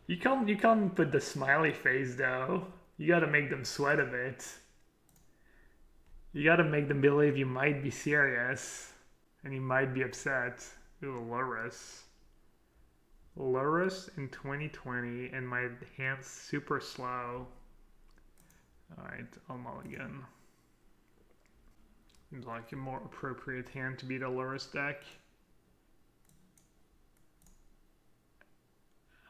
You can't put the smiley face though. You gotta make them sweat a bit. You gotta make them believe you might be serious and you might be upset. Ooh, Lurus in 2020 and my hand's super slow. Alright, I'll mulligan. Seems like a more appropriate hand to beat a Lurus deck.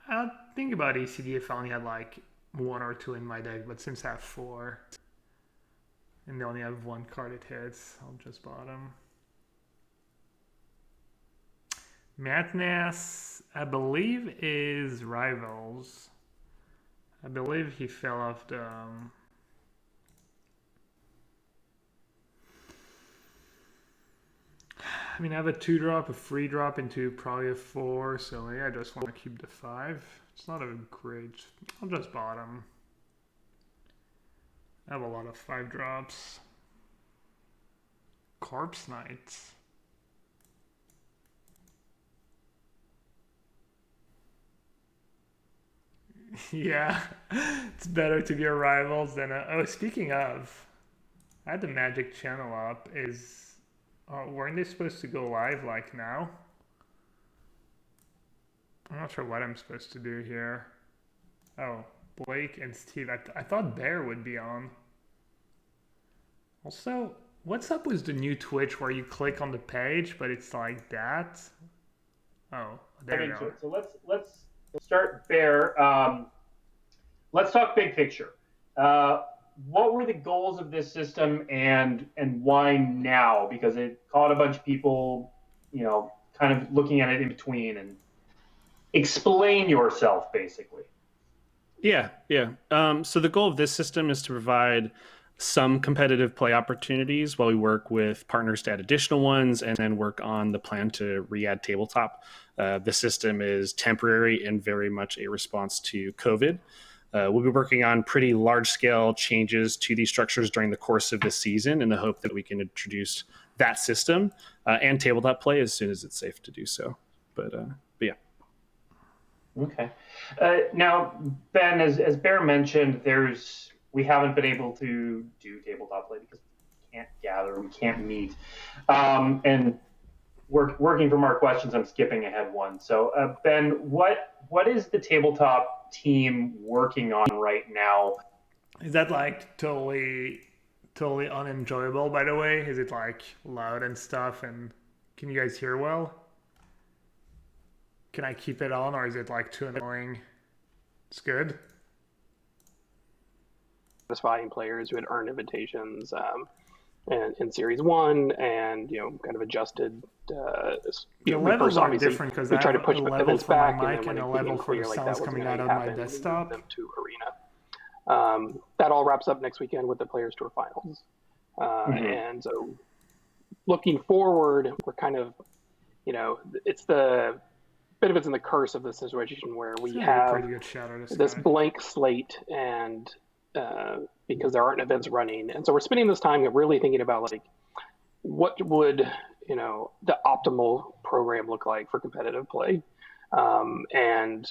I think about ECD if I only had like one or two in my deck, but since I have four and they only have one card it hits, I'll just bottom. Matnas, I believe, is Rivals. I believe he fell off the. I mean, I have a 2-drop, a 3-drop into probably a 4, so yeah, I just want to keep the 5. It's not a great. I'll just bottom. I have a lot of 5-drops. Corpse Knights. Yeah, it's better to be a Rivals than a. Oh, speaking of, I had the Magic channel up. Weren't they supposed to go live like now? I'm not sure what I'm supposed to do here. Oh, Blake and Steve. I thought Bear would be on. Also, what's up with the new Twitch where you click on the page, but it's like that? Oh, there you Into go. it. So let's start there. Let's talk big picture. What were the goals of this system, and why now? Because it caught a bunch of people, kind of looking at it in between. And explain yourself, basically. Yeah, yeah. So the goal of this system is to provide some competitive play opportunities while we work with partners to add additional ones and then work on the plan to re-add tabletop. The system is temporary and very much a response to COVID. We'll be working on pretty large-scale changes to these structures during the course of this season in the hope that we can introduce that system and tabletop play as soon as it's safe to do so. But yeah. Okay. Now, Ben, as Bear mentioned, we haven't been able to do tabletop play because we can't gather, we can't meet, and working from our questions, I'm skipping ahead one. So, Ben, what is the tabletop team working on right now? Is that like totally unenjoyable, by the way? Is it like loud and stuff? And can you guys hear well? Can I keep it on, or is it like too annoying? It's good. Satisfying players who had earned invitations and in series one, and kind of adjusted. The levels are different because I try to have push a level events for my back, mic and and then a when it level became for the clear like sounds that wasn't coming going out to of my happen, we moved desktop. them to Arena. That all wraps up next weekend with the Players Tour Finals, and so looking forward, we're kind of, it's the bit of it's in the curse of the situation where we have pretty good shadow this blank slate, and because there aren't events running, and so we're spending this time really thinking about like what would the optimal program look like for competitive play, and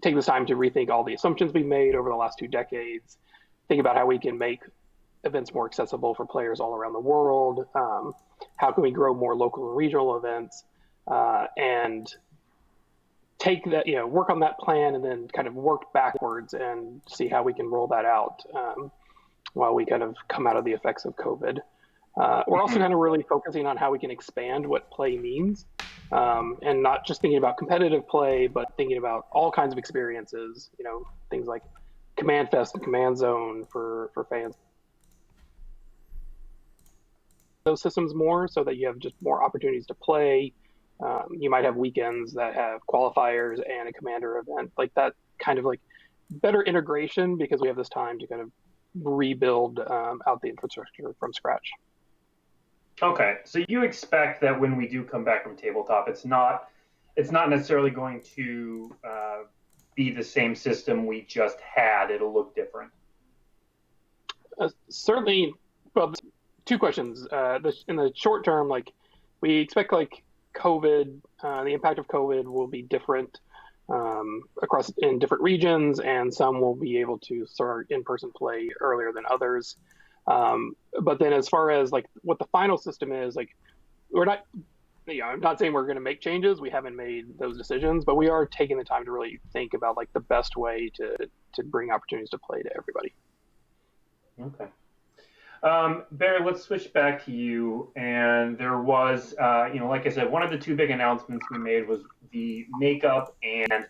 take this time to rethink all the assumptions we made over the last 2 decades, think about how we can make events more accessible for players all around the world, how can we grow more local and regional events, and take that, work on that plan and then kind of work backwards and see how we can roll that out while we kind of come out of the effects of COVID. We're also kind of really focusing on how we can expand what play means, and not just thinking about competitive play, but thinking about all kinds of experiences, things like Command Fest and Command Zone for fans. Those systems more so that you have just more opportunities to play. You might have weekends that have qualifiers and a commander event, like that kind of like better integration, because we have this time to kind of rebuild out the infrastructure from scratch. Okay, so you expect that when we do come back from tabletop, it's not necessarily going to be the same system we just had. It'll look different. Certainly. Well, 2 questions. In the short term, like we expect like COVID, the impact of COVID will be different across in different regions, and some will be able to start in-person play earlier than others. But then as far as like what the final system is, like we're not, I'm not saying we're going to make changes. We haven't made those decisions, but we are taking the time to really think about like the best way to bring opportunities to play to everybody. Okay. Barry, let's switch back to you. And there was, like I said, one of the two big announcements we made was the makeup and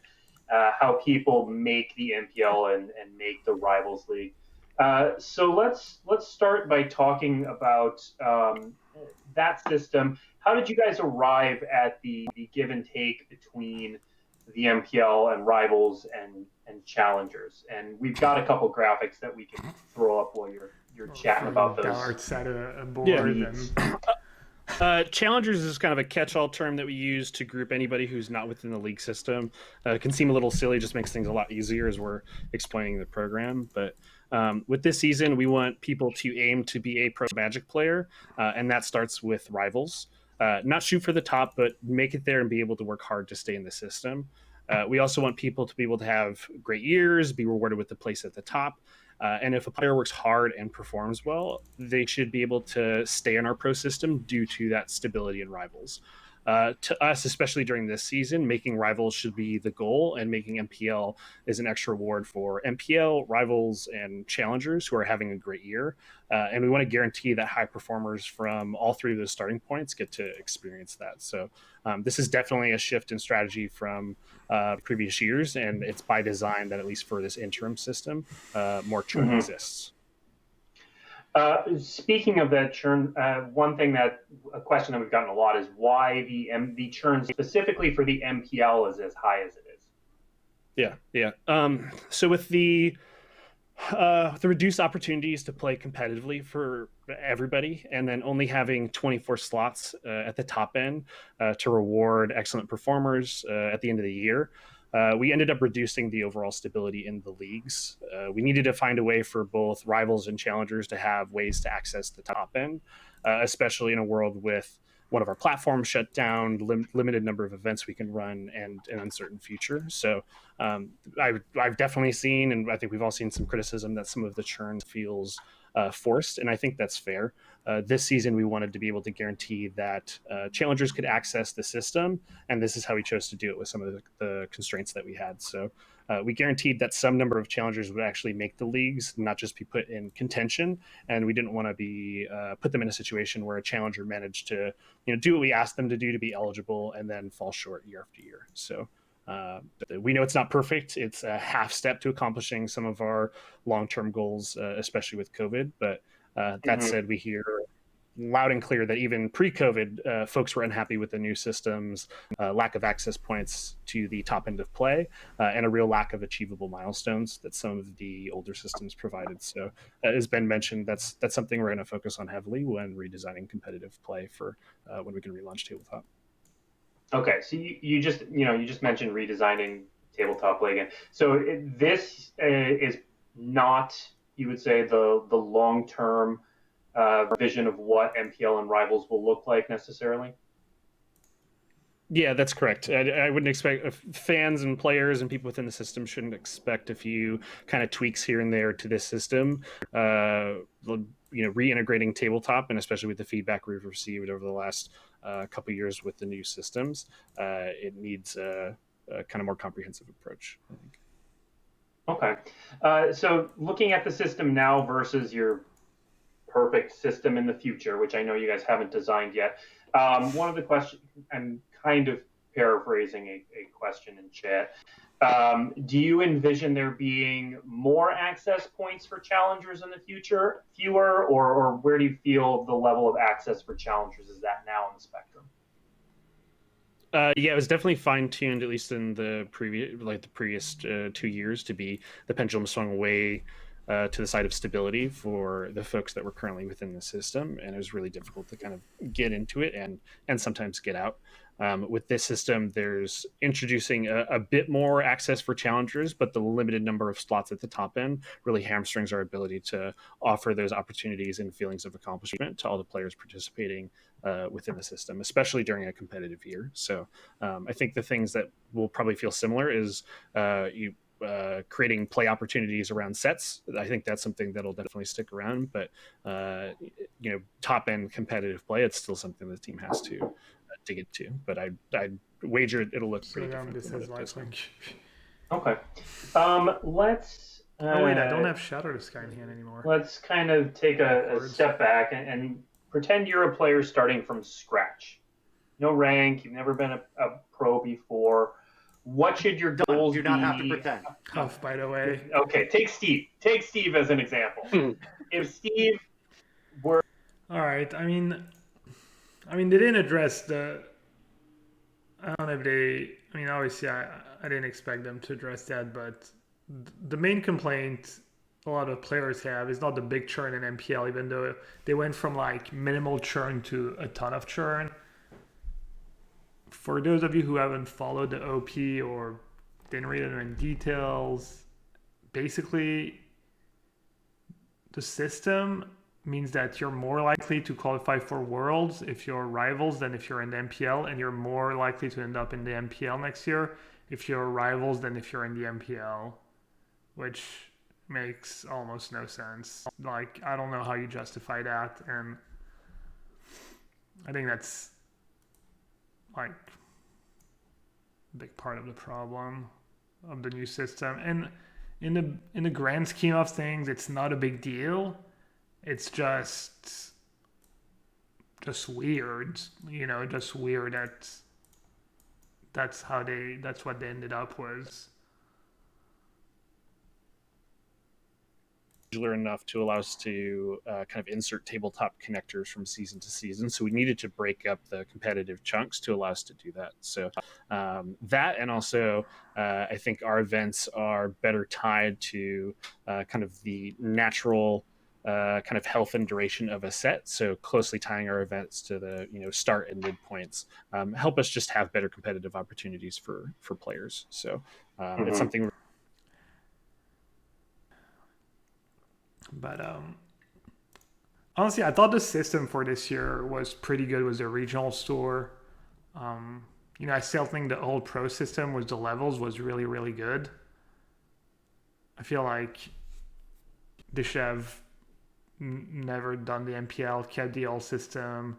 how people make the MPL and make the Rivals League. So let's start by talking about that system. How did you guys arrive at the give and take between the MPL and Rivals and Challengers? And we've got a couple graphics that we can throw up while you're chatting about those. Outside a board. Yeah. Challengers is kind of a catch-all term that we use to group anybody who's not within the league system. It can seem a little silly, just makes things a lot easier as we're explaining the program. But with this season, we want people to aim to be a pro Magic player, and that starts with Rivals. Not shoot for the top, but make it there and be able to work hard to stay in the system. We also want people to be able to have great years, be rewarded with the place at the top. And if a player works hard and performs well, they should be able to stay in our pro system due to that stability in Rivals. To us, especially during this season, making Rivals should be the goal, and making MPL is an extra reward for MPL, Rivals, and Challengers who are having a great year. And we want to guarantee that high performers from all three of those starting points get to experience that. So this is definitely a shift in strategy from previous years, and it's by design that at least for this interim system, more churn exists. Speaking of that churn, a question that we've gotten a lot is why the churn specifically for the MPL is as high as it is. Yeah. So with the reduced opportunities to play competitively for everybody, and then only having 24 slots at the top end to reward excellent performers at the end of the year, we ended up reducing the overall stability in the leagues. We needed to find a way for both Rivals and Challengers to have ways to access the top end, especially in a world with one of our platforms shut down, limited number of events we can run, and an uncertain future. So I've definitely seen, and I think we've all seen some criticism that some of the churn feels forced, and I think that's fair. This season, we wanted to be able to guarantee that Challengers could access the system, and this is how we chose to do it with some of the constraints that we had. So we guaranteed that some number of Challengers would actually make the leagues, not just be put in contention, and we didn't want to be put them in a situation where a Challenger managed to do what we asked them to do to be eligible and then fall short year after year. So we know it's not perfect. It's a half step to accomplishing some of our long-term goals, especially with COVID. But that said, we hear loud and clear that even pre-COVID, folks were unhappy with the new systems, lack of access points to the top end of play, and a real lack of achievable milestones that some of the older systems provided. So as Ben mentioned, that's something we're going to focus on heavily when redesigning competitive play for when we can relaunch tabletop. Okay, so you just mentioned redesigning tabletop play again. So this is not, you would say, the long-term vision of what MPL and Rivals will look like necessarily? Yeah, that's correct. I wouldn't expect fans and players and people within the system shouldn't expect a few kind of tweaks here and there to this system. Reintegrating tabletop, and especially with the feedback we've received over the last couple of years with the new systems, it needs a kind of more comprehensive approach, I think. Okay. So looking at the system now versus your perfect system in the future, which I know you guys haven't designed yet, one of the questions, I'm kind of paraphrasing a question in chat. Do you envision there being more access points for Challengers in the future, fewer, or where do you feel the level of access for Challengers is at now in the spectrum? Yeah, it was definitely fine-tuned, at least in the previous 2 years, to be the pendulum swung away to the side of stability for the folks that were currently within the system, and it was really difficult to kind of get into it and sometimes get out. With this system, there's introducing a bit more access for challengers, but the limited number of slots at the top end really hamstrings our ability to offer those opportunities and feelings of accomplishment to all the players participating within the system, especially during a competitive year. So I think the things that will probably feel similar is creating play opportunities around sets. I think that's something that'll definitely stick around, but top end competitive play, it's still something the team has to dig into. But I wager it'll look pretty different This than is what it does now. Okay. Let's. Oh wait, I don't have Shadow the Sky in hand anymore. Let's kind of take a step back and pretend you're a player starting from scratch. No rank, you've never been a pro before. What should your goals be? You do not have to pretend. Huff, by the way. Okay, take Steve. Take Steve as an example. If Steve were... All right, I mean, they didn't address the... I don't know if they... I mean, obviously, I didn't expect them to address that, but the main complaint a lot of players have is not the big churn in MPL, even though they went from like minimal churn to a ton of churn. For those of you who haven't followed the OP or didn't read it in details, basically the system means that you're more likely to qualify for Worlds if you're rivals than if you're in the MPL, and you're more likely to end up in the MPL next year if you're rivals than if you're in the MPL, which makes almost no sense. Like, I don't know how you justify that, and I think that's like a big part of the problem of the new system. And in the grand scheme of things, it's not a big deal. It's just weird, just weird that that's what they ended up with. Enough to allow us to kind of insert tabletop connectors from season to season. So we needed to break up the competitive chunks to allow us to do that. So that, and also I think our events are better tied to kind of the natural kind of health and duration of a set. So closely tying our events to the start and mid points help us just have better competitive opportunities for players. So it's something. But honestly, I thought the system for this year was pretty good with the regional store. I still think the old pro system with the levels was really, really good. I feel like they should have never done the MPL, kept the old system,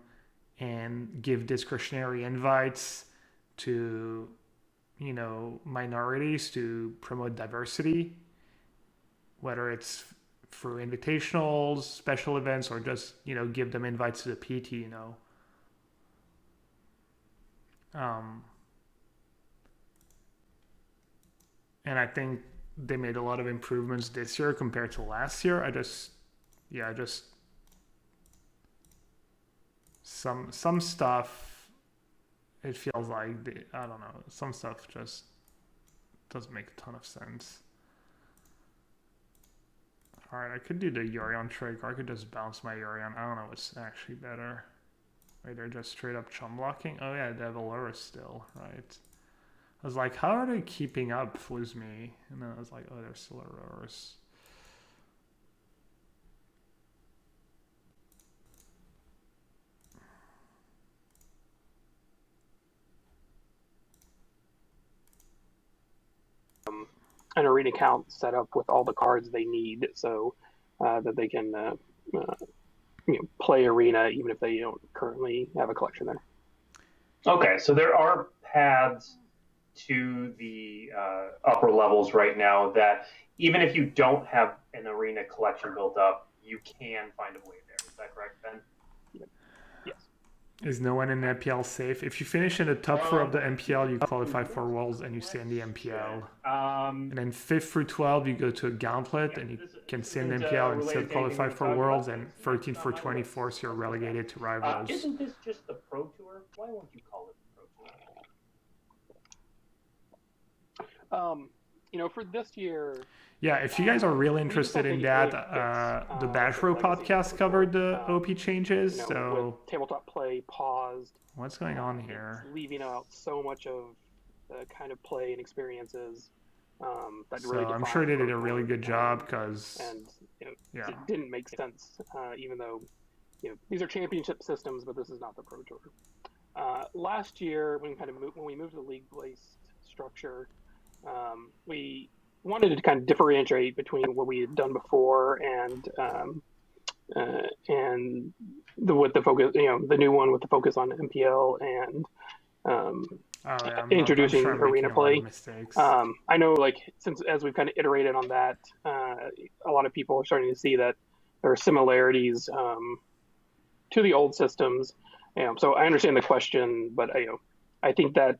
and give discretionary invites to, minorities to promote diversity, whether it's through invitationals, special events, or just give them invites to the PT. And I think they made a lot of improvements this year compared to last year. Some stuff, it feels like I don't know, some stuff just doesn't make a ton of sense. Alright, I could do the Yorion trick, or I could just bounce my Yorion. I don't know what's actually better. Wait, they're just straight up chum blocking? Oh yeah, they have Allura still, right? I was like, how are they keeping up with me? And then I was like, oh, they're still Auroras. An arena account set up with all the cards they need, so that they can play arena even if they don't currently have a collection there. Okay, so there are paths to the upper levels right now that even if you don't have an arena collection built up, you can find a way there. Is that correct, Ben? Yes. Is no one in the MPL safe? If you finish in the top 4 of the MPL, you qualify for Worlds and you stay in the MPL. And then 5th through 12, you go to a gauntlet and you can stay in the MPL and still qualify for Worlds. And 13th for 24, so you're relegated to Rivals. Isn't this just the Pro Tour? Why won't you call it the Pro Tour? For this year, Yeah, if you guys are really we just interested don't in think it that, really fits the with the Bashro legacy of podcast Pro covered Tour. the OP changes. With So tabletop play paused, what's going on it's here? leaving out so much of the kind of play and experiences that So really I'm sure define they Pro did a really Tour. good job because, And yeah. it didn't make sense, even though these are championship systems, but this is not the Pro Tour. Last year, when we moved to the league-based structure, we wanted to kind of differentiate between what we had done before and with the focus, the new one with the focus on MPL and Oh, yeah, I'm introducing sure I'm arena making a lot play. of mistakes. I know, since as we've kind of iterated on that, a lot of people are starting to see that there are similarities to the old systems. So I understand the question, but I think that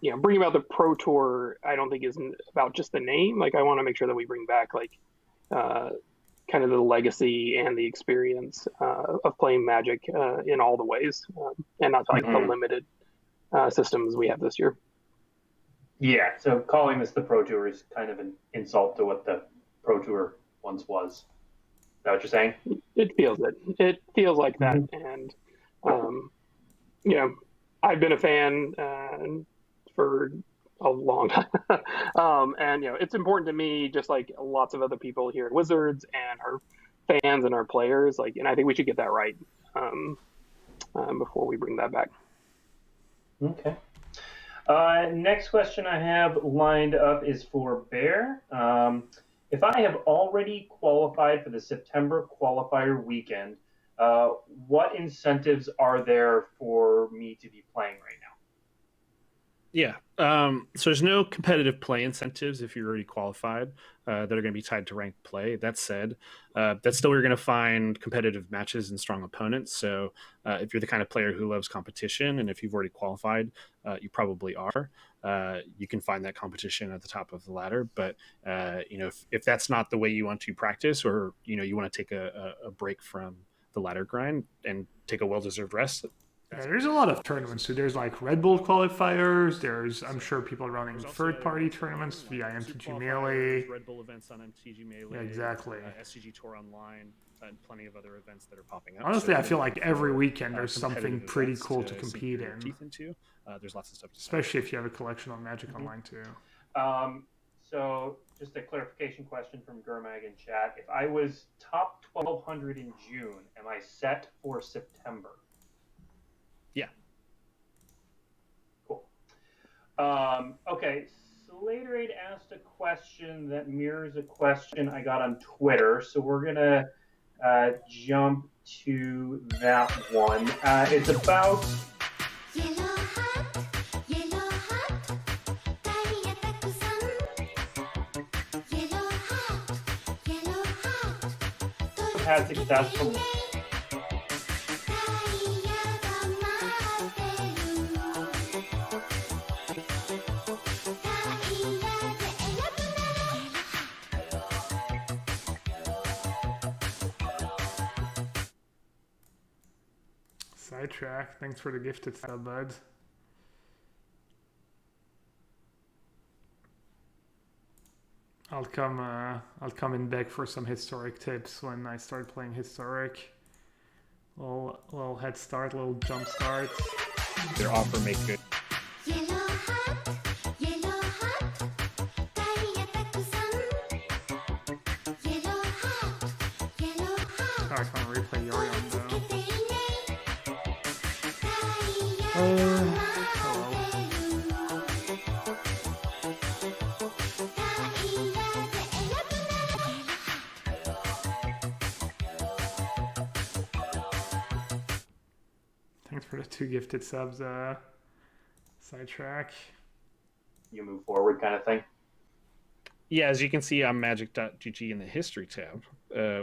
bringing about the Pro Tour, I don't think is about just the name. Like, I want to make sure that we bring back kind of the legacy and the experience of playing Magic in all the ways, and not like the limited systems we have this year. Yeah, so calling this the Pro Tour is kind of an insult to what the Pro Tour once was. Is that what you're saying? It feels like that, and I've been a fan for a long time, and it's important to me, just like lots of other people here at Wizards and our fans and our players. And I think we should get that right before we bring that back. Okay. Next question I have lined up is for Bear. If I have already qualified for the September qualifier weekend, what incentives are there for me to be playing right now? Yeah. So there's no competitive play incentives if you're already qualified that are going to be tied to ranked play. That said, that's still where you're going to find competitive matches and strong opponents. So if you're the kind of player who loves competition, and if you've already qualified, you probably are. You can find that competition at the top of the ladder. But if that's not the way you want to practice, or you want to take a break from the ladder grind and take a well-deserved rest. Yeah, there's a lot of tournaments. So there's like Red Bull qualifiers. I'm sure people are running third-party tournaments via MTG Melee. Red Bull events on MTG Melee. Yeah, exactly. SCG Tour Online, and plenty of other events that are popping up. Honestly, I feel like every weekend there's something pretty cool to compete in. Teeth into. There's lots of stuff. Especially if you have a collection on Magic Online too. So just a clarification question from Gurmag in chat. If I was top 1,200 in June, am I set for September? Yeah. Cool. Okay, Slaterade asked a question that mirrors a question I got on Twitter, so we're gonna jump to that one. It's about had success from Sidetrack. Thanks for the gifted sub, bud. I'll come in back for some historic tips when I start playing historic. Little head start, little jump start. Their offer make good. I want to replay Yorion though. Thanks for the 2 gifted subs, Sidetrack. You move forward kind of thing. Yeah, as you can see on magic.gg in the history tab,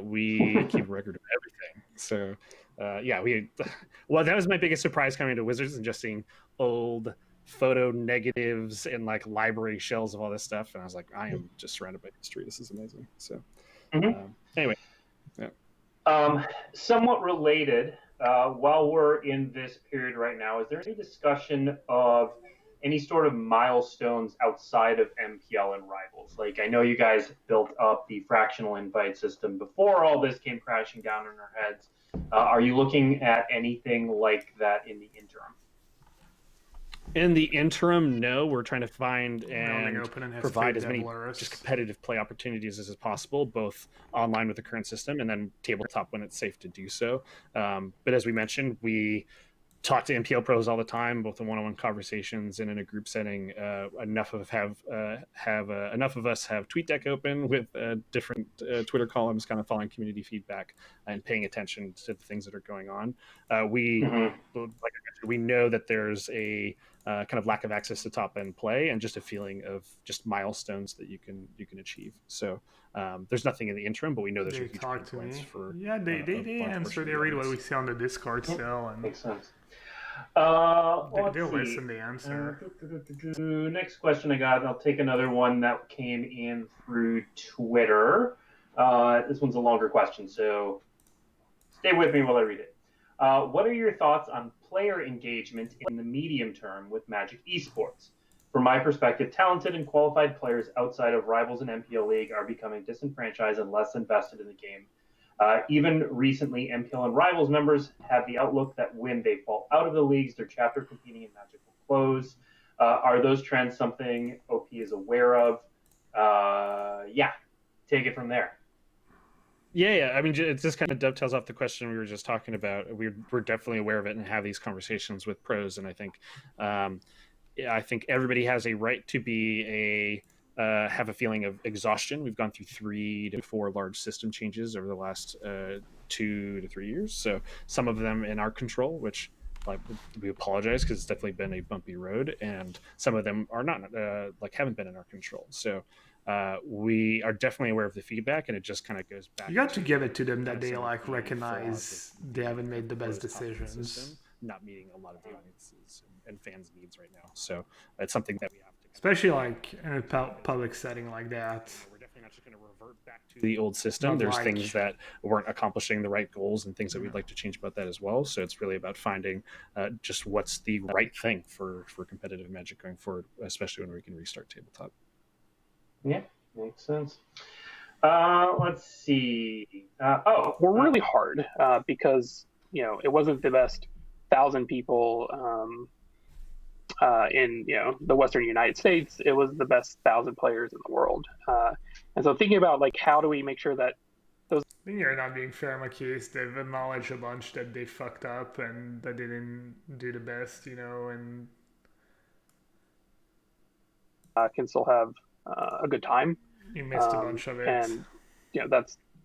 we keep a record of everything. So, well, that was my biggest surprise coming to Wizards and just seeing old photo negatives and like library shells of all this stuff. And I was like, I am just surrounded by history. This is amazing. So, anyway. Yeah. Somewhat related, while we're in this period right now, is there any discussion of any sort of milestones outside of MPL and Rivals? Like, I know you guys built up the fractional invite system before all this came crashing down on our heads. Are you looking at anything like that in the interim? In the interim, no. We're trying to find and open and provide as many Devilers. just competitive play opportunities as possible, both online with the current system and then tabletop when it's safe to do so. But as we mentioned, we talk to MPL pros all the time, both in one-on-one conversations and in a group setting. Enough of us have TweetDeck open with different Twitter columns, kind of following community feedback and paying attention to the things that are going on. Like I mentioned, we know that there's a kind of lack of access to top-end play and just a feeling of just milestones that you can achieve. So there's nothing in the interim, but we know there's a huge pain points for. Yeah, they answer. They read what we see on the Discord still, and makes sense. They'll listen to answer. Next question I got, and I'll take another one that came in through Twitter. This one's a longer question, so stay with me while I read it. What are your thoughts on player engagement in the medium term with Magic Esports? From my perspective, talented and qualified players outside of Rivals and MPL League are becoming disenfranchised and less invested in the game. Even recently, MPL and Rivals members have the outlook that when they fall out of the leagues, their chapter competing in Magic will close. Are those trends something OP is aware of? Yeah, take it from there. Yeah. I mean, it just kind of dovetails off the question we were just talking about. We're definitely aware of it and have these conversations with pros. And I think everybody has a right to be have a feeling of exhaustion. We've gone through 3 to 4 large system changes over the last 2 to 3 years. So some of them in our control, which we apologize because it's definitely been a bumpy road, and some of them are not haven't been in our control. So we are definitely aware of the feedback, and it just kind of goes back. You got to give it to them that they recognize they haven't made the best decisions. Not meeting a lot of the audiences and fans' needs right now. So it's something that we have to, especially in a public setting like that. We're definitely not just going to revert back to the old system. There's things that weren't accomplishing the right goals and things that we'd like to change about that as well. So it's really about finding just what's the right thing for competitive Magic going forward, especially when we can restart tabletop. Yeah, makes sense. Let's see. We're really hard because it wasn't the best 1,000 people in the Western United States. It was the best 1,000 players in the world, and so thinking about how do we make sure that those. I think you're not being fair, Marquise. They've acknowledged a bunch that they fucked up and that they didn't do the best, and can still have a good time. You missed a bunch of it, and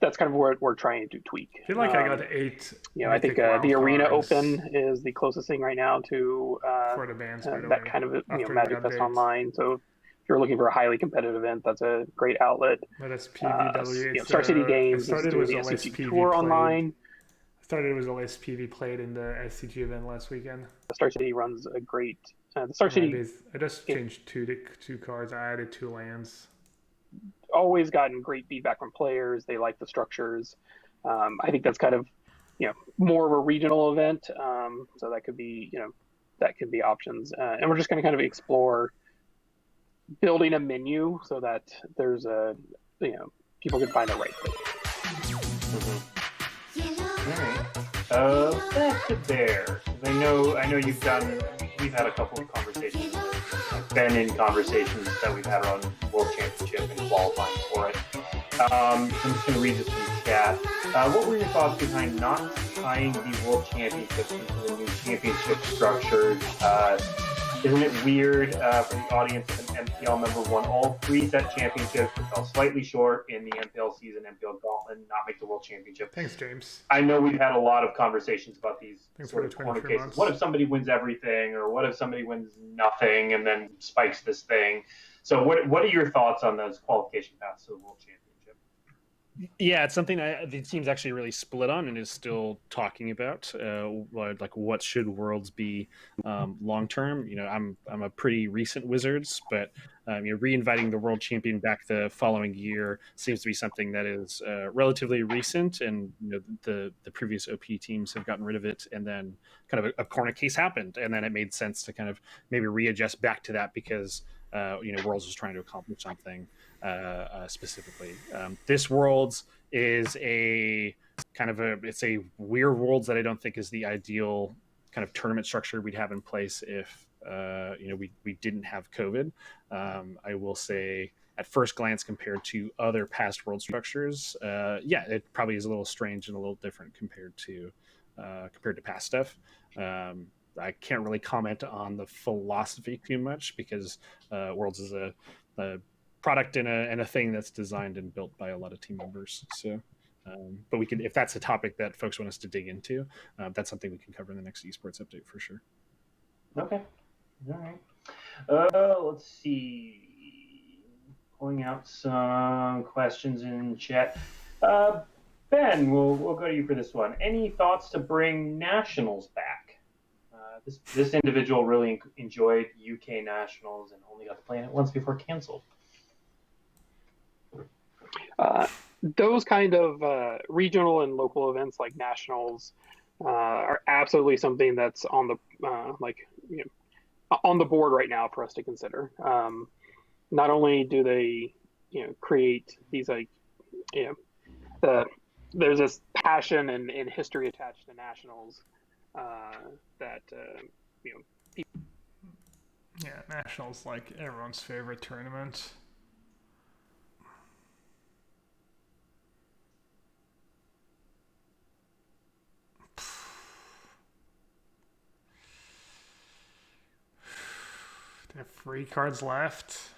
that's kind of where we're trying to tweak. I feel like I got 8. I think the Arena Open is the closest thing right now to for the bands, that kind of Magic Fest Online. So if you're looking for a highly competitive event, that's a great outlet. But that's PVW. Star City Games started is doing the SCG Tour online. Started with less PV played in the SCG event last weekend. Star City runs a great. The Star City. I just changed 2 cards. I added 2 lands. Always gotten great feedback from players. They like the structures. I think that's kind of more of a regional event. So that could be options. And we're just going to kind of explore building a menu so that there's people can find the right thing. All right. Back to there. I know we've had a couple of conversations. I've been in conversations that we've had around World Championship and qualifying for it. I'm just going to read this from the chat. What were your thoughts behind not tying the World Championships into the new championship structure? Isn't it weird for the audience if an MPL member won all 3 set championships but fell slightly short in the MPL season, MPL Gauntlet, and not make the World Championship? Thanks, James. I know we've had a lot of conversations about these sort of corner cases. Months. What if somebody wins everything, or what if somebody wins nothing and then spikes this thing? So what are your thoughts on those qualification paths to the World Championship? Yeah, it's something the team's actually really split on and is still talking about. What should Worlds be long term? I'm a pretty recent Wizards, but Reinviting the world champion back the following year seems to be something that is relatively recent, and the previous OP teams have gotten rid of it, and then kind of a corner case happened, and then it made sense to kind of maybe readjust back to that because Worlds was trying to accomplish something specifically. This Worlds is a kind of it's a weird Worlds that I don't think is the ideal kind of tournament structure we'd have in place if we didn't have COVID. I will say at first glance compared to other past world structures, it probably is a little strange and a little different compared to past stuff. I can't really comment on the philosophy too much because Worlds is a product and a thing that's designed and built by a lot of team members. So, but we can, if that's a topic that folks want us to dig into, that's something we can cover in the next esports update for sure. Okay. All right. Let's see. Pulling out some questions in chat. Ben, we'll go to you for this one. Any thoughts to bring nationals back? This individual really enjoyed UK nationals and only got to play in it once before canceled. Those kind of regional and local events like nationals are absolutely something that's on the on the board right now for us to consider. Not only do they create these there's this passion and history attached to nationals that people... Yeah, nationals like everyone's favorite tournament. They have free cards left.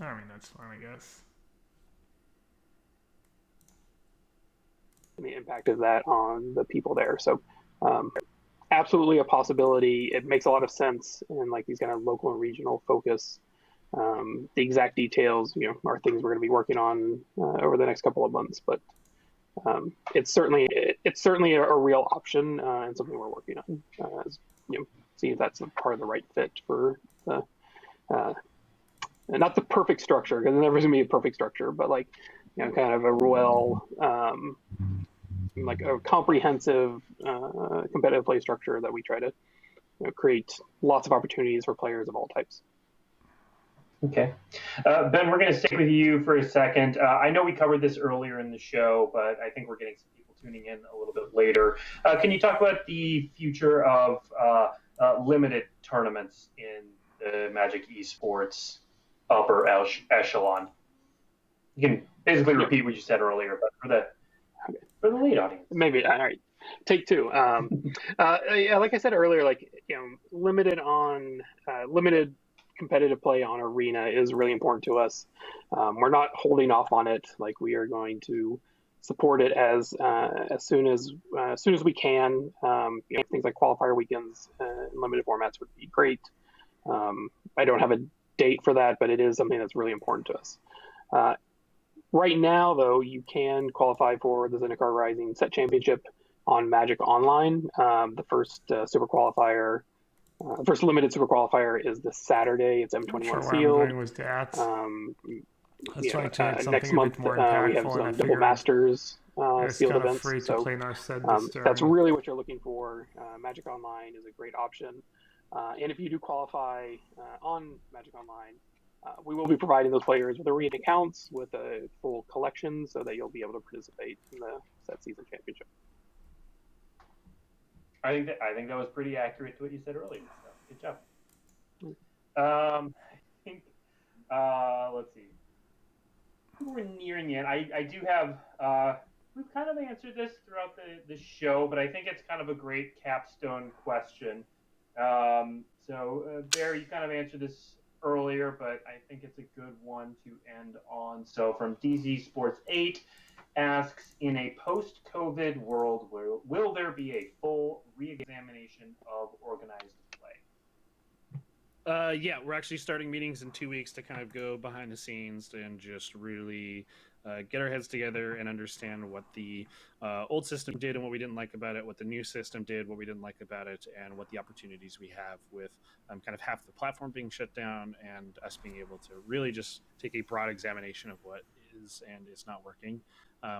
I mean, that's fine, I guess. The impact of that on the people there. So absolutely a possibility. It makes a lot of sense in like these kind of local and regional focus. The exact details, are things we're going to be working on over the next couple of months. But it's certainly a real option and something we're working on. See if that's a part of the right fit for the not the perfect structure, because there's never going to be a perfect structure, but kind of a like a comprehensive competitive play structure that we try to create lots of opportunities for players of all types. Okay. Ben, we're going to stick with you for a second. I know we covered this earlier in the show, but I think we're getting some people tuning in a little bit later. Can you talk about the future of limited tournaments in the Magic esports upper echelon? You can basically repeat what you said earlier, but for the lead audience. Maybe. All right. Take two. Like I said earlier, limited competitive play on Arena is really important to us. We're not holding off on it. We are going to support it as soon as we can. Things like qualifier weekends in limited formats would be great. I don't have a date for that, but it is something that's really important to us. Right now, though, you can qualify for the Zendikar Rising Set Championship on Magic Online. The first super qualifier, first limited super qualifier is this Saturday. It's M21 sealed. Was that. Next month we have some double masters sealed events. Free to play that's really what you're looking for. Magic Online is a great option. And if you do qualify on Magic Online, we will be providing those players with Arena accounts with a full collection so that you'll be able to participate in the Set Season Championship. I think that was pretty accurate to what you said earlier. So good job. I think let's see. We're nearing the end. I do have we've kind of answered this throughout the show, but I think it's kind of a great capstone question. Bear, you kind of answered this earlier, but I think it's a good one to end on. So from DZ Sports 8 asks, in a post-COVID world, will there be a full re-examination of organized play? Yeah, we're actually starting meetings in 2 weeks to kind of go behind the scenes and just really get our heads together and understand what the old system did and what we didn't like about it, what the new system did, what we didn't like about it, and what the opportunities we have with kind of half the platform being shut down and us being able to really just take a broad examination of what is and is not working.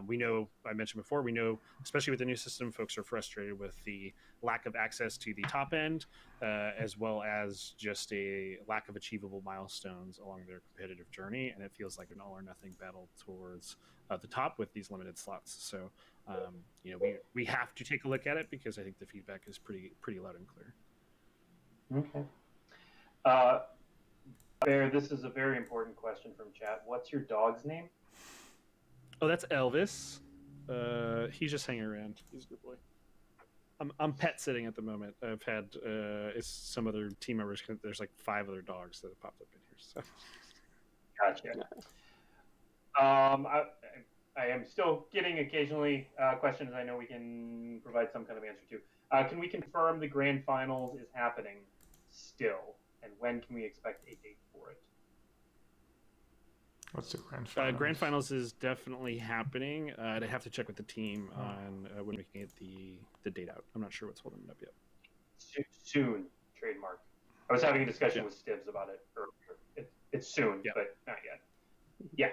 We know, I mentioned before, we know, especially with the new system, folks are frustrated with the lack of access to the top end, as well as just a lack of achievable milestones along their competitive journey. And it feels like an all or nothing battle towards the top with these limited slots. So, we have to take a look at it because I think the feedback is pretty loud and clear. Okay. Bear, this is a very important question from chat. What's your dog's name? Oh, that's Elvis. He's just hanging around. He's a good boy. I'm pet sitting at the moment. I've had it's some other team members. There's like 5 other dogs that have popped up in here. So. Gotcha. I am still getting occasionally questions I know we can provide some kind of answer to. Can we confirm the grand finals is happening still? And when can we expect a date for it? What's the grand finals? Grand finals is definitely happening. I'd have to check with the team on when we can get the date out. I'm not sure what's holding it up yet. Soon, trademark. I was having a discussion with Stibbs about it earlier. It's soon, but not yet. Yeah.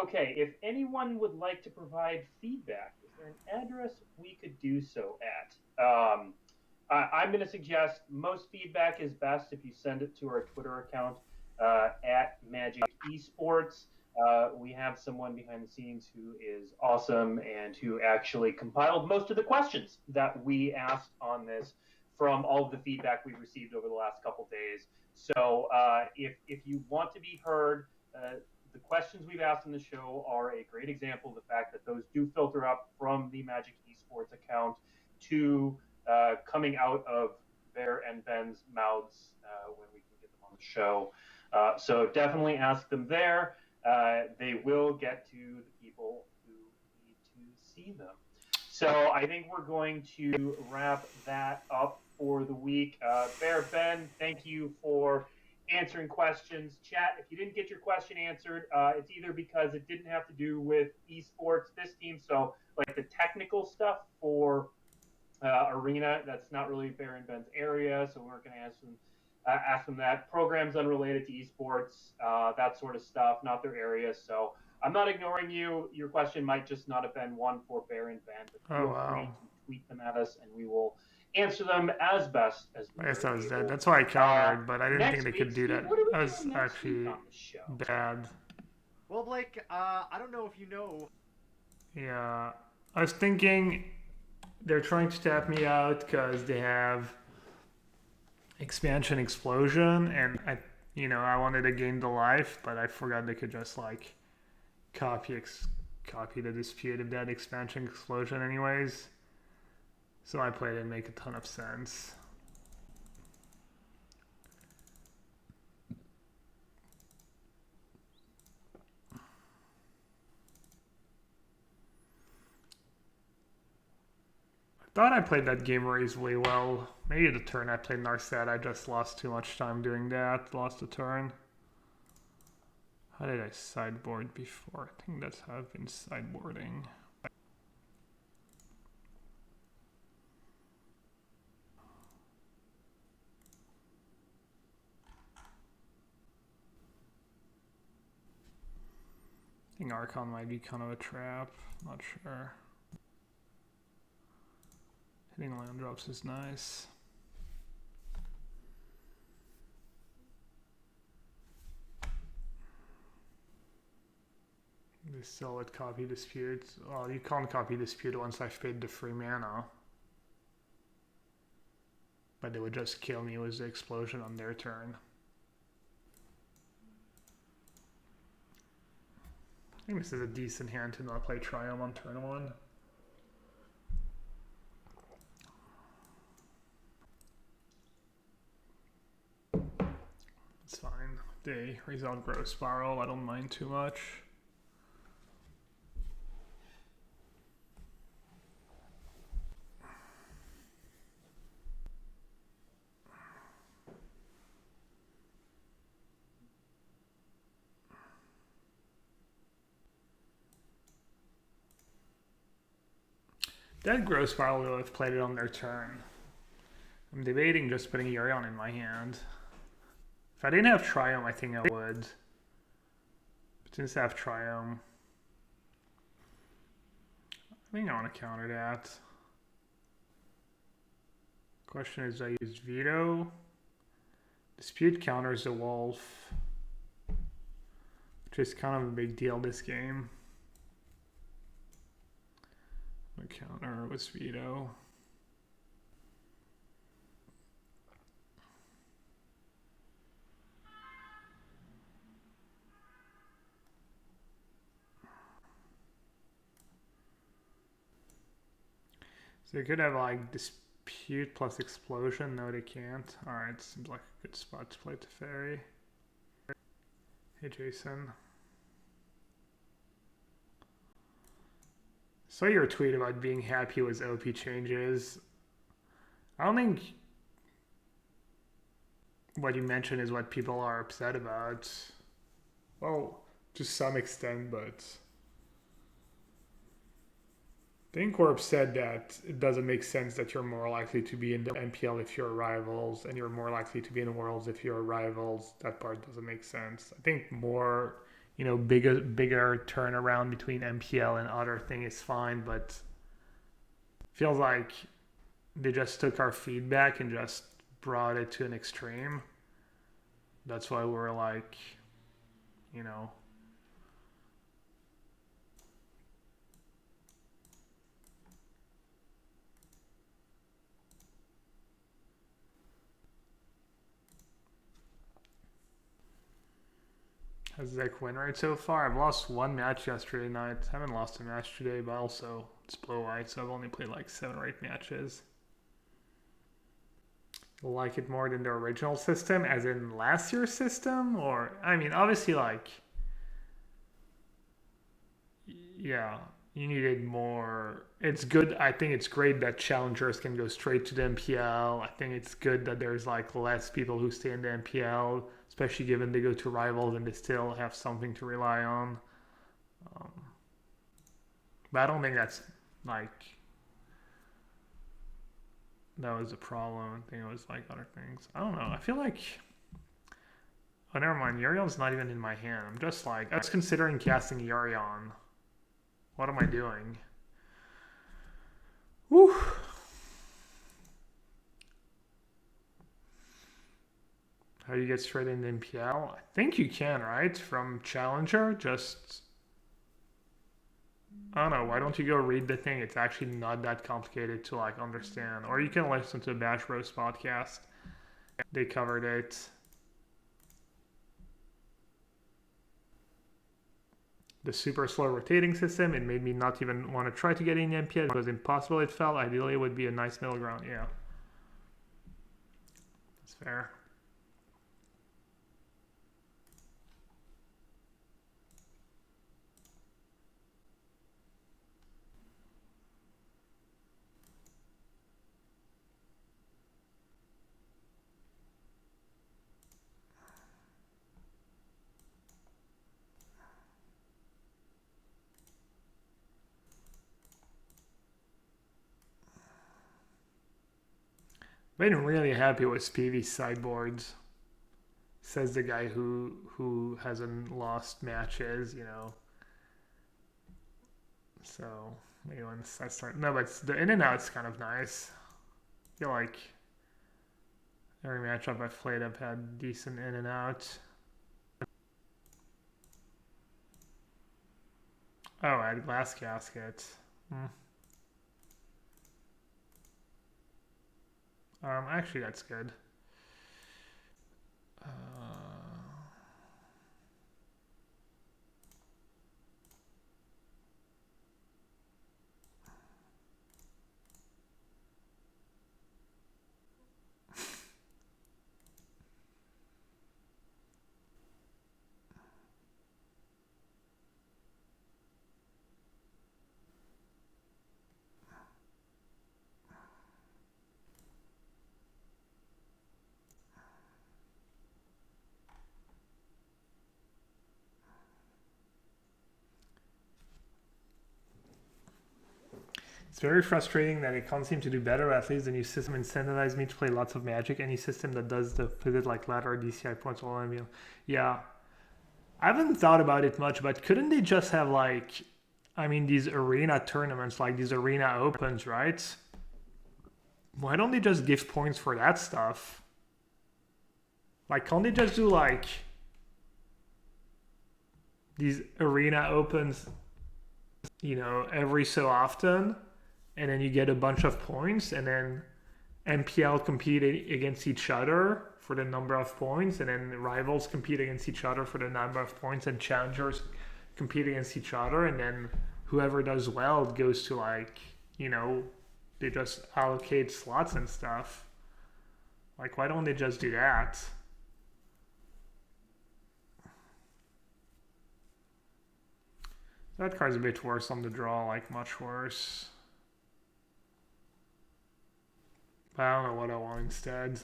Okay, if anyone would like to provide feedback, is there an address we could do so at? I'm going to suggest most feedback is best if you send it to our Twitter account at Magic Esports. We have someone behind the scenes who is awesome and who actually compiled most of the questions that we asked on this from all of the feedback we've received over the last couple days. So if you want to be heard, the questions we've asked in the show are a great example of the fact that those do filter up from the Magic Esports account to coming out of Bear and Ben's mouths when we can get them on the show. So definitely ask them there. They will get to the people who need to see them. So I think we're going to wrap that up for the week. Bear, Ben, thank you for answering questions. Chat, if you didn't get your question answered, it's either because it didn't have to do with esports, this team, so like the technical stuff for Arena, that's not really Bear and Ben's area, so we're going to ask them that. Programs unrelated to esports, that sort of stuff, not their area. So I'm not ignoring you. Your question might just not have been one for Bear and Ben, but feel free to tweet them at us, and we will answer them as best as we I guess are that was able. dead. That's why I countered, but I didn't think they Week, could do that. What That was actually bad. Well, Blake, I don't know if you know. Yeah, I was thinking they're trying to tap me out because they have expansion explosion, and I wanted to gain the life, but I forgot they could just like copy the dispute of that expansion explosion anyways. So I played it make a ton of sense. Thought I played that game reasonably well. Maybe the turn I played Narset, I just lost too much time doing that. Lost a turn. How did I sideboard before? I think that's how I've been sideboarding. I think Archon might be kind of a trap. Not sure. Hitting land drops is nice. They still would copy dispute. Well, you can't copy dispute once I've paid the free mana. But they would just kill me with the explosion on their turn. I think this is a decent hand to not play Triumph on turn 1. It's fine. They result Growth Spiral, I don't mind too much. That gross probably would have played it on their turn. I'm debating just putting Yorion in my hand. If I didn't have Triome, I think I would. But since I have Triome, I think I want to counter that. Question is, do I use Veto? Dispute counters the Wolf, which is kind of a big deal this game. The counter was Veto. So they could have like Dispute plus Explosion. No, they can't. Alright, seems like a good spot to play Teferi. Hey, Jason. Saw your tweet about being happy with OP changes. I don't think what you mentioned is what people are upset about. Well, to some extent, but I think we're upset that it doesn't make sense that you're more likely to be in the MPL if you're rivals, and you're more likely to be in Worlds if you're rivals. That part doesn't make sense. I think more, bigger turnaround between MPL and other thing is fine, but feels like they just took our feedback and just brought it to an extreme. That's why we're like, How's Zach win rate so far? I've lost one match yesterday night. Haven't lost a match today, but also it's Blow White, so I've only played like 7 or 8 matches. Like it more than the original system, as in last year's system? Or, I mean, obviously, like, yeah, you needed more. It's good. I think it's great that challengers can go straight to the MPL. I think it's good that there's like less people who stay in the MPL, especially given they go to rivals and they still have something to rely on. But I don't think that's like that was a problem. I think it was like other things. I don't know. I feel like, oh, never mind. Yurion's not even in my hand. I'm just like, I was considering casting Yurion. What am I doing? Whew. How do you get straight into MPL? I think you can, right? From Challenger, just, I don't know. Why don't you go read the thing? It's actually not that complicated to like understand. Or you can listen to the Bash Roast podcast. They covered it. The super slow rotating system, it made me not even want to try to get in the MPL. It was impossible, it felt. Ideally, it would be a nice middle ground. Yeah. That's fair. I've been really happy with PV sideboards, says the guy who hasn't lost matches, So maybe once I start, no, but the in and out's kind of nice. I feel like every matchup I've played, I've had decent in and out. Oh, I had Glass Casket. Actually, that's good. very frustrating that it can't seem to do better. At least the new system incentivizes me to play lots of Magic. Any system that does the pivot like ladder or DCI points will only be... Yeah. I haven't thought about it much, but couldn't they just have like... I mean, these arena tournaments, like these arena opens, right? Why don't they just give points for that stuff? Like, can't they just do like... these arena opens, you know, every so often, and then you get a bunch of points, and then MPL compete against each other for the number of points, and then rivals compete against each other for the number of points, and challengers compete against each other, and then whoever does well goes to, like, you know, they just allocate slots and stuff. Like, why don't they just do that? That card's a bit worse on the draw, like much worse. But I don't know what I want instead.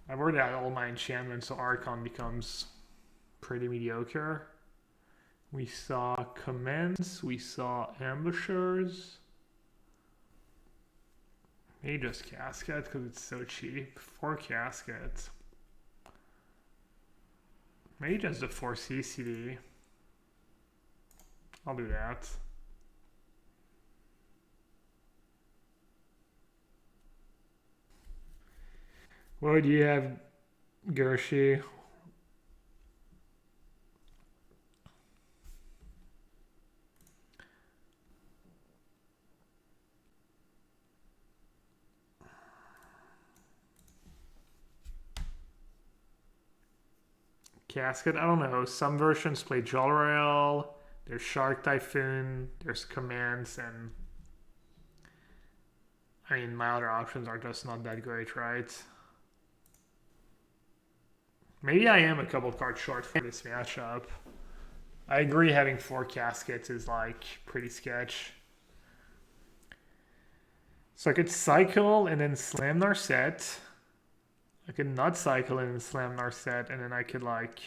I've already had all my enchantments, so Archon becomes pretty mediocre. We saw Commence, we saw Ambushers. Maybe just Casket, because it's so cheap. 4 Caskets. Maybe just the 4 CCD. I'll do that. What do you have, Gershi? Casket? I don't know. Some versions play Jolrael. There's Shark Typhoon. There's Commands, and I mean, my other options are just not that great, right? Maybe I am a couple cards short for this matchup. I agree having 4 Caskets is like pretty sketch. So I could cycle and then slam Narset. I could not cycle and then slam Narset, and then I could like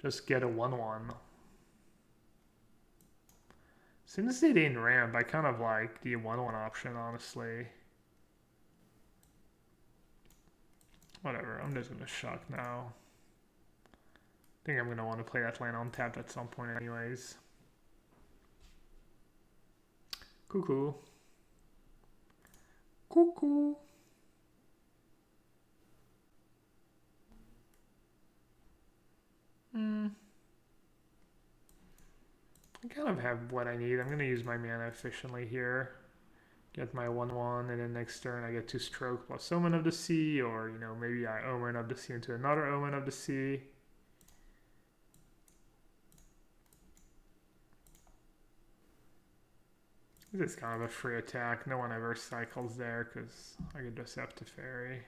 just get a 1/1. Since they didn't ramp, I kind of like the 1/1 option, honestly. Whatever, I'm just gonna shock now. I think I'm gonna want to play that land untapped at some point anyways. Cuckoo. Cuckoo. I kind of have what I need. I'm gonna use my mana efficiently here. Get my 1/1, and then next turn I get to stroke plus Omen of the Sea, or, you know, maybe I Omen of the Sea into another Omen of the Sea. This is kind of a free attack. No one ever cycles there because I could just have to ferry.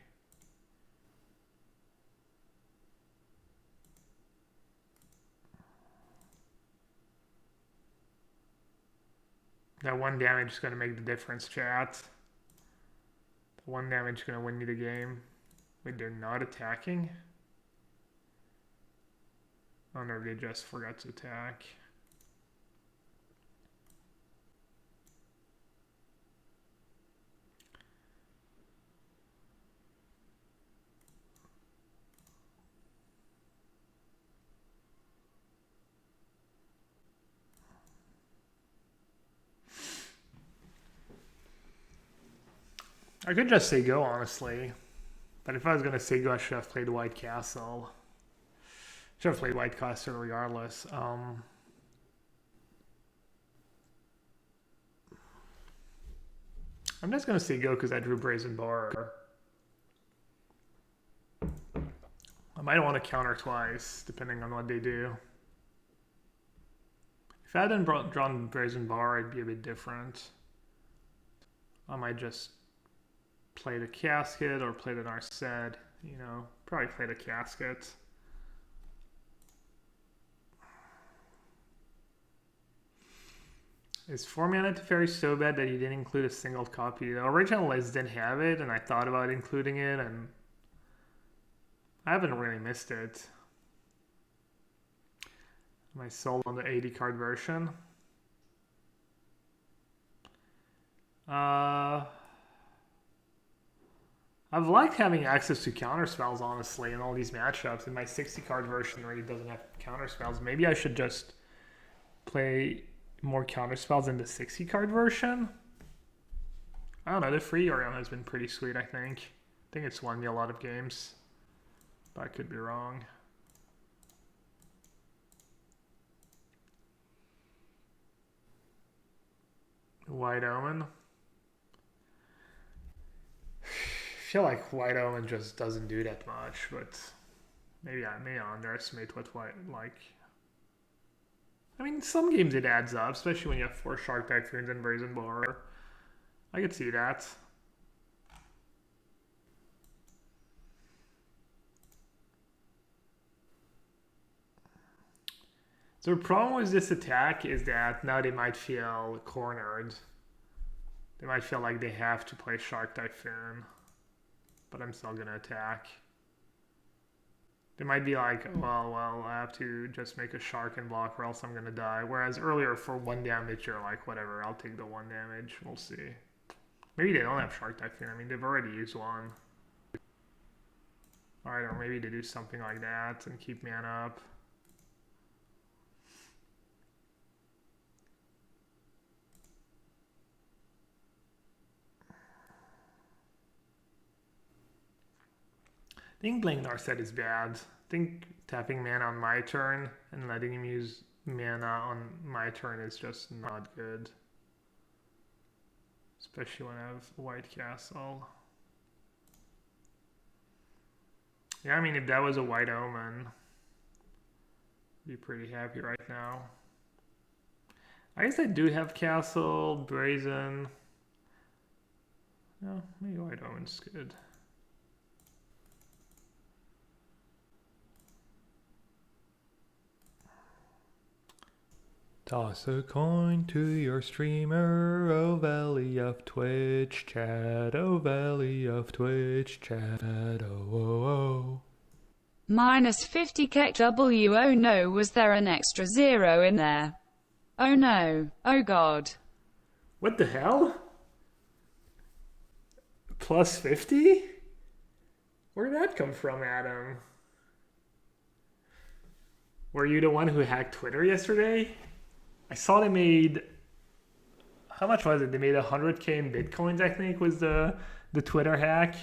That 1 damage is going to make the difference, chat. The 1 damage is going to win me the game. Wait, they're not attacking? Oh no, they just forgot to attack. I could just say go, honestly. But if I was going to say go, I should have played White Castle. Should have played White Castle regardless. I'm just going to say go because I drew Brazen Bar. I might want to counter twice, depending on what they do. If I hadn't drawn Brazen Bar, it'd be a bit different. I might just play the Casket or play the Narset, you know, probably play the Casket. Is 4 mana Teferi so bad that you didn't include a single copy? The original list didn't have it, and I thought about including it, and I haven't really missed it. Am I sold on the 80 card version? I've liked having access to counter spells, honestly, in all these matchups. And my 60 card version really doesn't have counter spells. Maybe I should just play more counter spells in the 60 card version. I don't know, the free Orion has been pretty sweet, I think. I think it's won me a lot of games, but I could be wrong. White Omen. I feel like White Omen just doesn't do that much, but maybe I may underestimate what White like. I mean, some games it adds up, especially when you have 4 Shark Typhoons and Brazen Boar. I could see that. So the problem with this attack is that now they might feel cornered. They might feel like they have to play Shark Typhoon, but I'm still gonna attack. They might be like, well, I have to just make a shark and block or else I'm gonna die. Whereas earlier for 1 damage, you're like, whatever, I'll take the 1 damage. We'll see. Maybe they don't have Shark Typhoon. I mean, they've already used one. Alright, or maybe they do something like that and keep mana up. I think playing Narset is bad. I think tapping mana on my turn and letting him use mana on my turn is just not good. Especially when I have White Castle. Yeah, I mean, if that was a White Omen, I'd be pretty happy right now. I guess I do have Castle, Brazen. No, maybe White Omen's good. Toss a coin to your streamer, oh valley of Twitch chat, oh valley of Twitch chat, oh oh oh. Minus 50 KW. Oh no, was there an extra 0 in there? Oh no, oh god. What the hell? Plus 50? Where did that come from, Adam? Were you the one who hacked Twitter yesterday? I saw they made, how much was it? They made 100K in Bitcoins, I think, was the Twitter hack.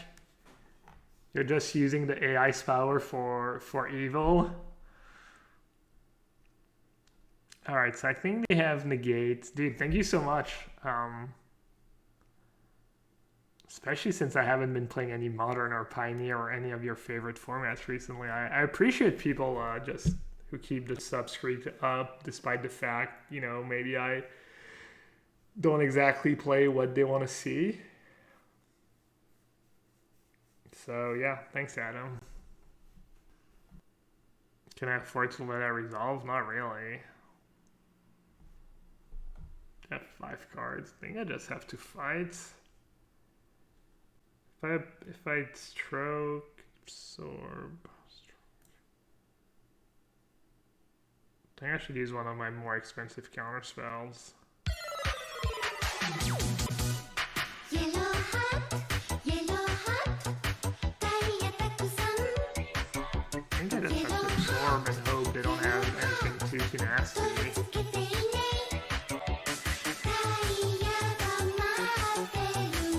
You're just using the AI's power for evil. All right, so I think they have negate. Dude, thank you so much. Especially since I haven't been playing any Modern or Pioneer or any of your favorite formats recently. I appreciate people just who keep the subscribe up despite the fact, you know, maybe I don't exactly play what they want to see. So yeah, thanks Adam. Can I afford to let that resolve? Not really. I have 5 cards. I think I just have to fight. If I stroke, absorb. I think I should use one of my more expensive counter spells. I think I just have to absorb and hope they don't have anything too nasty.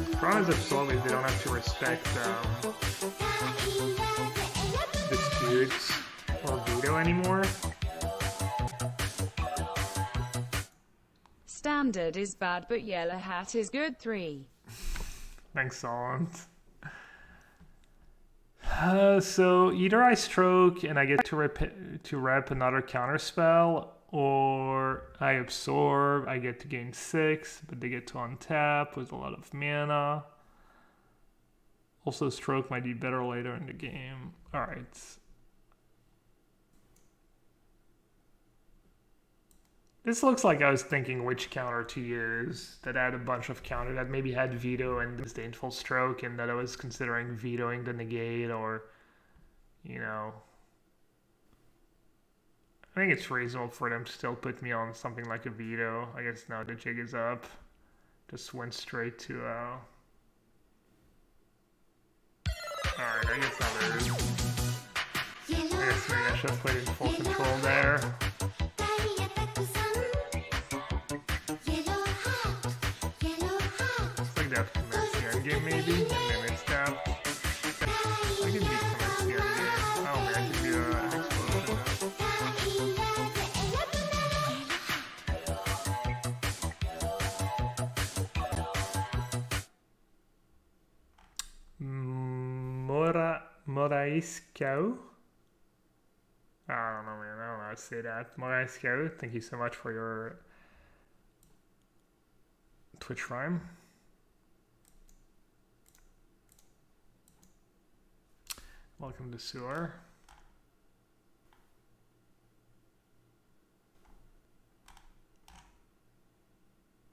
The problem is absorbing, they don't have to respect disputes or veto anymore. Standard is bad, but Yellow Hat is good. 3. Thanks, Solent. So either I stroke and I get to rep another counter spell, or I absorb, I get to gain 6, but they get to untap with a lot of mana. Also, stroke might be better later in the game. Alright. This looks like I was thinking which counter to use, that had a bunch of counter that maybe had veto and disdainful stroke, and that I was considering vetoing the negate, or, you know. I think it's reasonable for them to still put me on something like a veto. I guess now the jig is up. Just went straight to alright, I guess I lose. I guess maybe I should have played in full control there. Looks like they have to commence the endgame maybe, and then it's tapped. I can beat commence the endgame. Oh man, I can do an explosion now. Moraiscao? I don't know, man. I don't know how to say that. Moraiscao, thank you so much for your Twitch rhyme. Welcome to Sewer.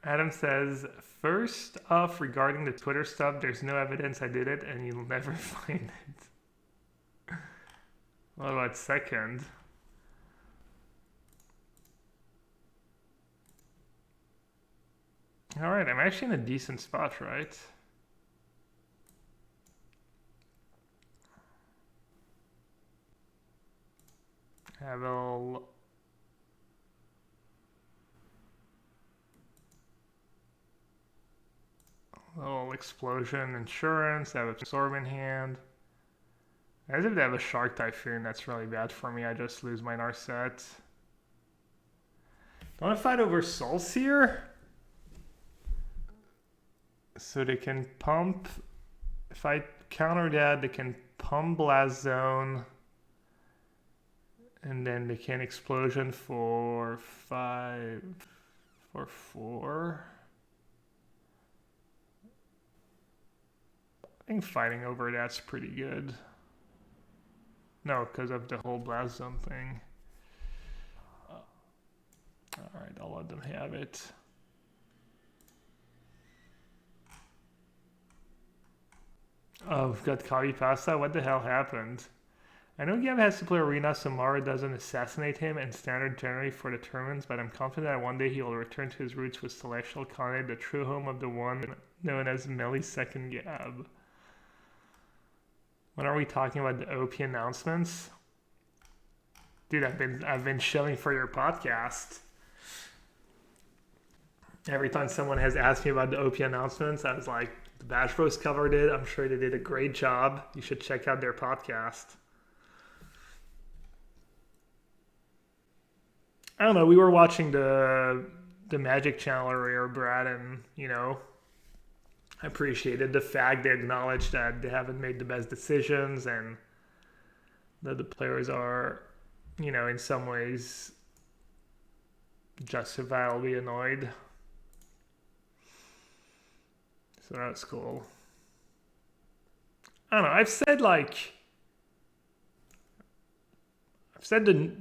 Adam says, first off, regarding the Twitter stuff, there's no evidence I did it and you'll never find it. What about second? Alright, I'm actually in a decent spot, right? Have a little explosion insurance, I have absorb in hand. As if they have a shark typhoon, that's really bad for me. I just lose my Narset. Don't want to fight over Soul Seer? So they can pump. If I counter that, they can pump Blast Zone. And then they can explosion for 5 for 4. I think fighting over that's pretty good. No, because of the whole Blast Zone thing. Alright, I'll let them have it. Oh, we've got Kavi Pasta. What the hell happened? I know Gav has to play Arena so Mara doesn't assassinate him and standard generally for the tournaments, but I'm confident that one day he will return to his roots with Celestial Khanate, the true home of the one known as Millisecond Gab. When are we talking about the OP announcements? Dude, I've been shilling for your podcast. Every time someone has asked me about the OP announcements, I was like, the Bash Bros covered it. I'm sure they did a great job. You should check out their podcast. I don't know. We were watching the Magic channel earlier, Brad, and I appreciated the fact they acknowledged that they haven't made the best decisions and that the players are, in some ways justifiably annoyed. So that's cool. I don't know. I've said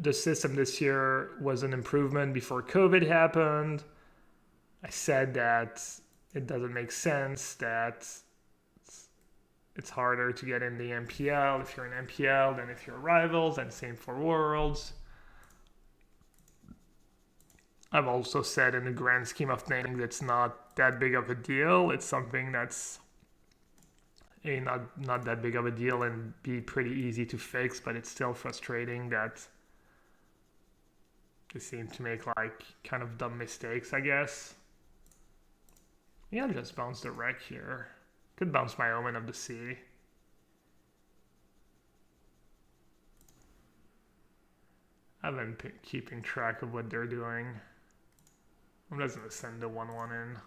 the system this year was an improvement before COVID happened. I said that it doesn't make sense, that it's harder to get in the MPL if you're in MPL than if you're Rivals, and same for Worlds. I've also said in the grand scheme of things, it's not that big of a deal. It's something that's A, not that big of a deal, and B, pretty easy to fix, but it's still frustrating that they seem to make kind of dumb mistakes, I guess. Yeah, I'll just bounce the wreck here. Could bounce my Omen of the Sea. I've been keeping track of what they're doing. I'm just gonna send the 1/1 in.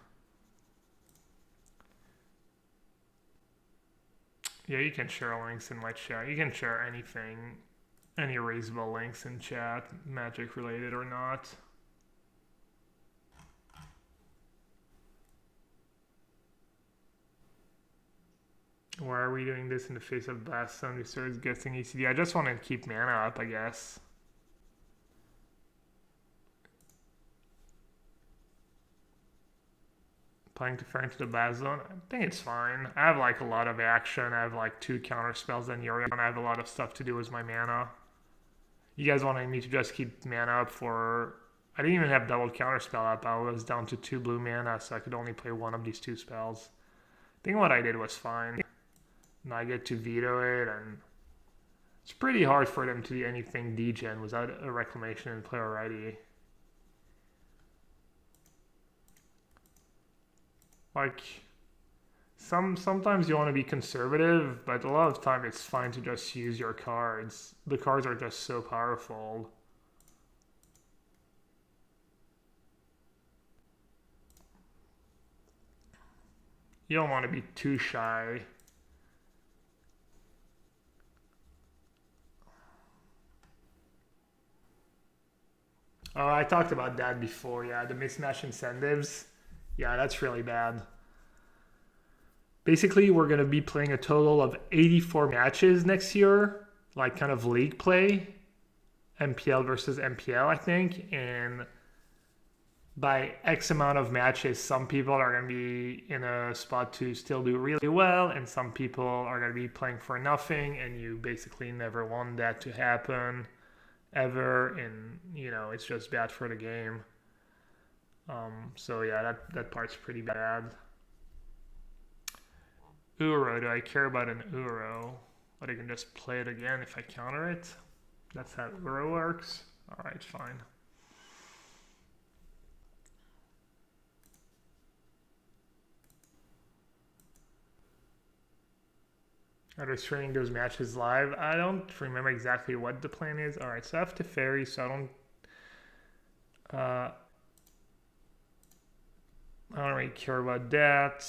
Yeah, you can share links in my chat. You can share anything, any erasable links in chat, Magic related or not. Why are we doing this in the face of Blast Zone? We started guessing ECD. I just wanted to keep mana up, I guess. Playing to far into the Blast Zone, I think it's fine. I have a lot of action. I have 2 counter spells on Yorion. I have a lot of stuff to do with my mana. You guys wanted me to just keep mana up for I didn't even have double counterspell up. I was down to 2 blue mana, so I could only play one of these 2 spells. I think what I did was fine. And I get to veto it, and it's pretty hard for them to do anything degen without a reclamation in play already. Like, sometimes you want to be conservative, but a lot of time it's fine to just use your cards. The cards are just so powerful. You don't want to be too shy. Oh, I talked about that before. Yeah, the mismatch incentives. Yeah, that's really bad. Basically, we're going to be playing a total of 84 matches next year, like kind of league play, MPL versus MPL, I think. And by X amount of matches, some people are going to be in a spot to still do really well, and some people are going to be playing for nothing, and you basically never want that to happen ever, and you know, it's just bad for the game. So yeah, that part's pretty bad. Uro, do I care about an Uro? But I can just play it again if I counter it. That's how Uro works. Alright, fine. Are they streaming those matches live? I don't remember exactly what the plan is. Alright, so I have Teferi, so I don't really care about that.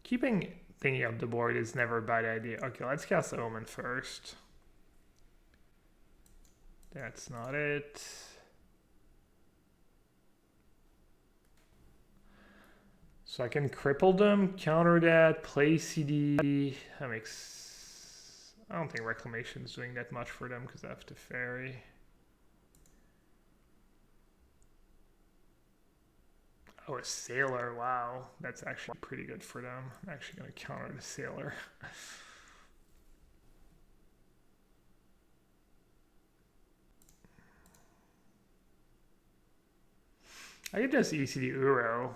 Keeping thinking up the board is never a bad idea. Okay, let's cast Omen first. That's not it. So I can cripple them, counter that, play CD. That makes... I don't think Reclamation's doing that much for them because I have Teferi. Oh, a Sailor, wow. That's actually pretty good for them. I'm actually going to counter the Sailor. I could just ECD Uro.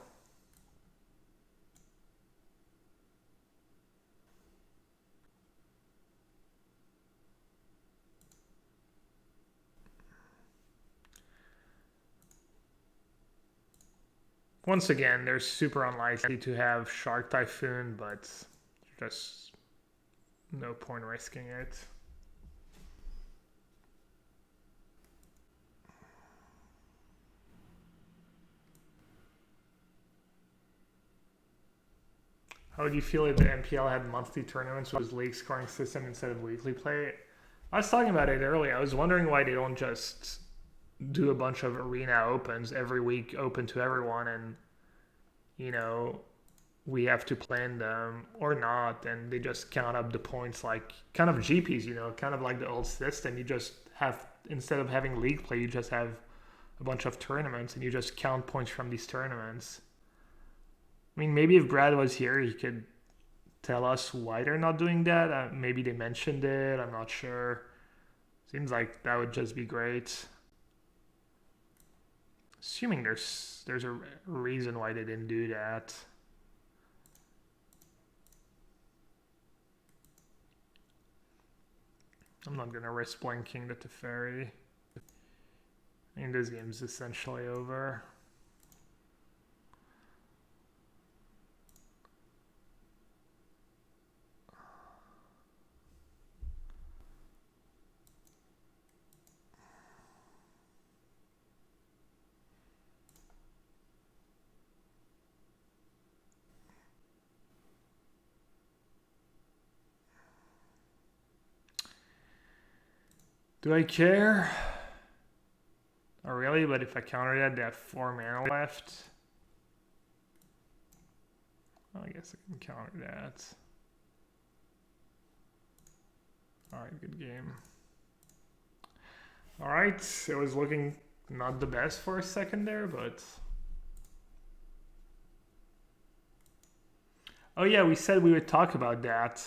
Once again, they're super unlikely to have Shark Typhoon, but just no point risking it. How would you feel if the MPL had monthly tournaments with league scoring system instead of weekly play? I was talking about it earlier. I was wondering why they don't just do a bunch of arena opens every week, open to everyone, and you know, we have to plan them or not, and they just count up the points like kind of GPs, you know, kind of like the old system. You just have, instead of having league play, you just have a bunch of tournaments and you just count points from these tournaments. I mean, maybe if Brad was here, he could tell us why they're not doing that. Maybe they mentioned it, I'm not sure. Seems like that would just be great. Assuming there's a reason why they didn't do that. I'm not gonna risk blanking the Teferi. I mean, this game's essentially over. Do I care? Not really, but if I counter that, they have 4 mana left. Well, I guess I can counter that. Alright, good game. Alright, it was looking not the best for a second there, but... Oh yeah, we said we would talk about that.